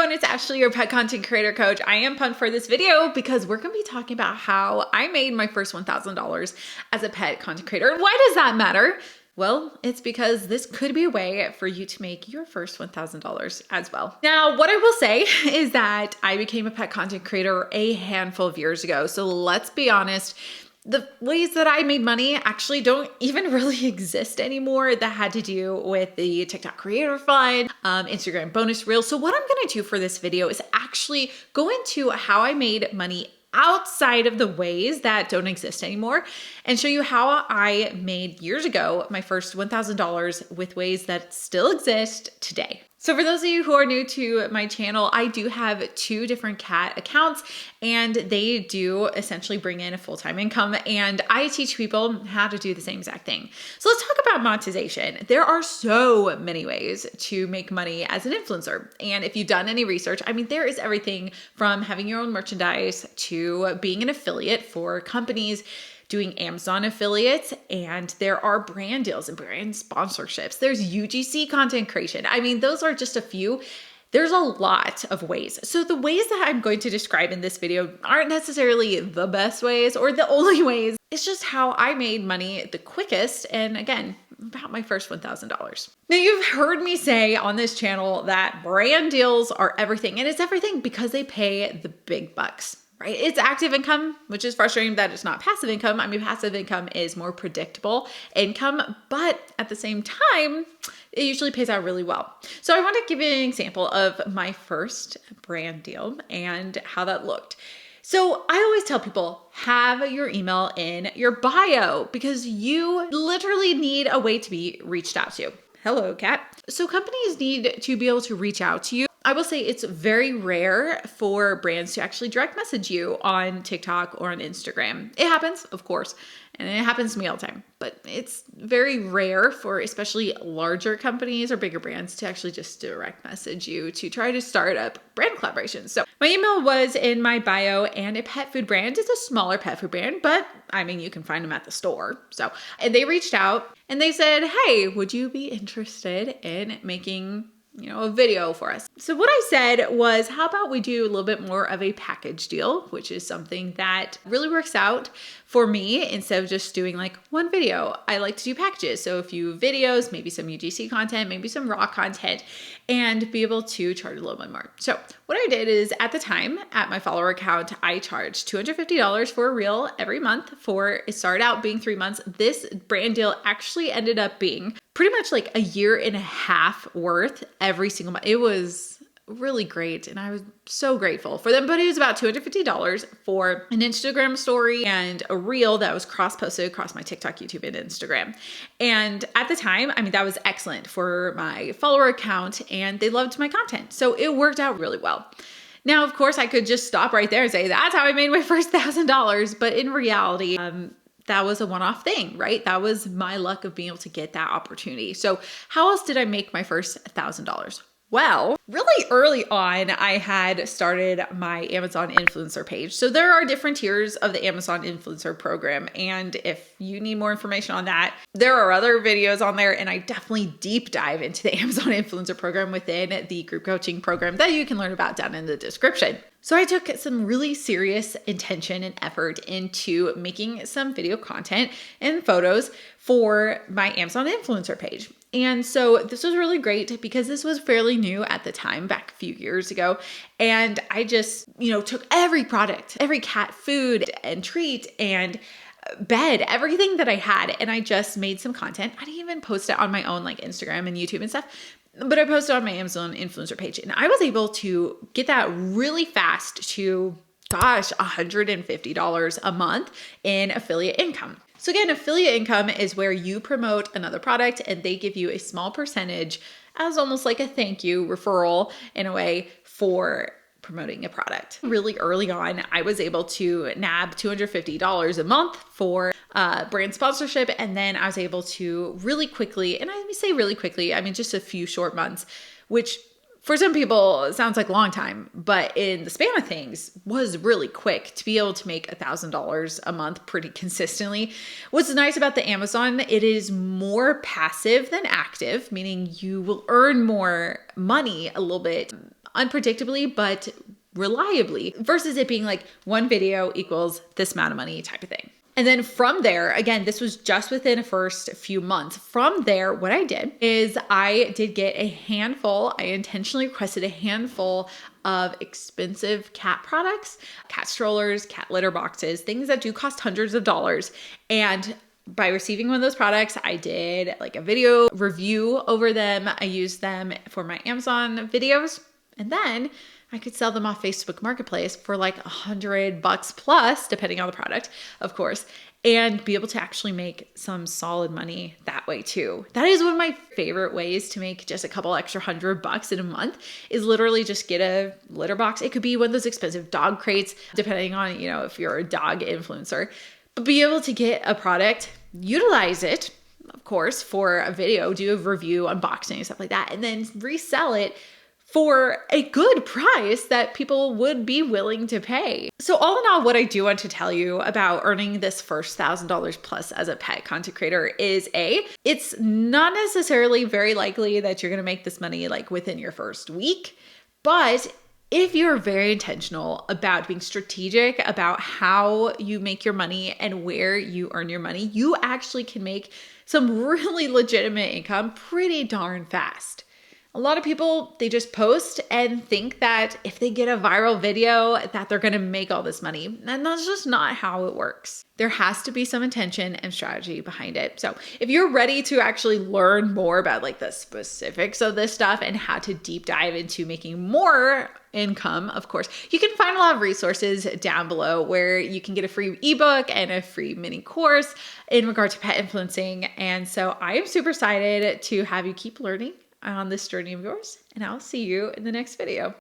everyone, it's Ashley, your pet content creator coach. I am pumped for this video because we're going to be talking about how I made my first $1,000 as a pet content creator. Why does that matter? Well, it's because this could be a way for you to make your first $1,000 as well. Now, what I will say is that I became a pet content creator a handful of years ago. So let's be honest, the ways that I made money actually don't even really exist anymore. That had to do with the TikTok Creator Fund, Instagram bonus reels. So what I'm gonna do for this video is actually go into how I made money outside of the ways that don't exist anymore and show you how I made years ago my first $1,000 with ways that still exist today. So for those of you who are new to my channel, I do have 2 different cat accounts and they do essentially bring in a full-time income, and I teach people how to do the same exact thing. So let's talk about monetization. There are so many ways to make money as an influencer. And if you've done any research, I mean, there is everything from having your own merchandise to being an affiliate for companies, doing Amazon affiliates, and there are brand deals and brand sponsorships. There's UGC content creation. I mean, those are just a few. There's a lot of ways. So the ways that I'm going to describe in this video aren't necessarily the best ways or the only ways. It's just how I made money the quickest. And again, about my first $1,000. Now, you've heard me say on this channel that brand deals are everything, and it's everything because they pay the big bucks. Right? It's active income, which is frustrating that it's not passive income. I mean, passive income is more predictable income, but at the same time, it usually pays out really well. So I want to give you an example of my first brand deal and how that looked. So I always tell people, have your email in your bio because you literally need a way to be reached out to. Hello, cat. So companies need to be able to reach out to you. I will say it's very rare for brands to actually direct message you on TikTok or on Instagram. It happens, of course, and it happens to me all the time, but it's very rare for especially larger companies or bigger brands to actually just direct message you to try to start up brand collaborations. So my email was in my bio, and a pet food brand is a smaller pet food brand, but I mean, you can find them at the store. So, and they reached out and they said, hey, would you be interested in making a video for us? So what I said was, how about we do a little bit more of a package deal, which is something that really works out for me instead of just doing like one video. I like to do packages. So a few videos, maybe some UGC content, maybe some raw content, and be able to charge a little bit more. So what I did is, at the time at my follower account, I charged $250 for a reel every month. It started out being 3 months. This brand deal actually ended up being pretty much like a year and a half worth every single month. It was really great, and I was so grateful for them. But it was about $250 for an Instagram story and a reel that was cross-posted across my TikTok, YouTube, and Instagram. And at the time, I mean, that was excellent for my follower account, and they loved my content. So it worked out really well. Now, of course, I could just stop right there and say, that's how I made my first $1,000. But in reality, that was a one-off thing, right? That was my luck of being able to get that opportunity. So how else did I make my first $1,000? Well, really early on, I had started my Amazon influencer page. So there are different tiers of the Amazon influencer program. And if you need more information on that, there are other videos on there. And I definitely deep dive into the Amazon influencer program within the group coaching program that you can learn about down in the description. So I took some really serious intention and effort into making some video content and photos for my Amazon influencer page. And so this was really great because this was fairly new at the time, back a few years ago. And I just, took every product, every cat food and treat and bed, everything that I had, and I just made some content. I didn't even post it on my own like Instagram and YouTube and stuff, but I posted on my Amazon influencer page, and I was able to get that really fast to, $150 a month in affiliate income. So again, affiliate income is where you promote another product and they give you a small percentage as almost like a thank you referral in a way for promoting a product. Really early on, I was able to nab $250 a month for brand sponsorship. And then I was able to really quickly, and I say really quickly, I mean, just a few short months, which for some people, it sounds like a long time, but in the span of things was really quick to be able to make $1,000 a month pretty consistently. What's nice about the Amazon, it is more passive than active, meaning you will earn more money a little bit unpredictably, but reliably, versus it being like one video equals this amount of money type of thing. And then from there, again, this was just within the first few months. From there, what I did is I did get a handful, I intentionally requested a handful of expensive cat products, cat strollers, cat litter boxes, things that do cost hundreds of dollars. And by receiving one of those products, I did like a video review over them. I used them for my Amazon videos. And then I could sell them off Facebook Marketplace for like $100 plus, depending on the product, of course, and be able to actually make some solid money that way too. That is one of my favorite ways to make just a couple extra $100 in a month is literally just get a litter box. It could be one of those expensive dog crates, depending on, if you're a dog influencer, but be able to get a product, utilize it, of course, for a video, do a review, unboxing, and stuff like that, and then resell it for a good price that people would be willing to pay. So all in all, what I do want to tell you about earning this first $1,000 plus as a pet content creator is it's not necessarily very likely that you're going to make this money like within your first week, but if you're very intentional about being strategic about how you make your money and where you earn your money, you actually can make some really legitimate income pretty darn fast. A lot of people, they just post and think that if they get a viral video that they're going to make all this money. And that's just not how it works. There has to be some intention and strategy behind it. So if you're ready to actually learn more about like the specifics of this stuff and how to deep dive into making more income, of course, you can find a lot of resources down below where you can get a free ebook and a free mini course in regard to pet influencing. And so I am super excited to have you keep learning on this journey of yours, and I'll see you in the next video.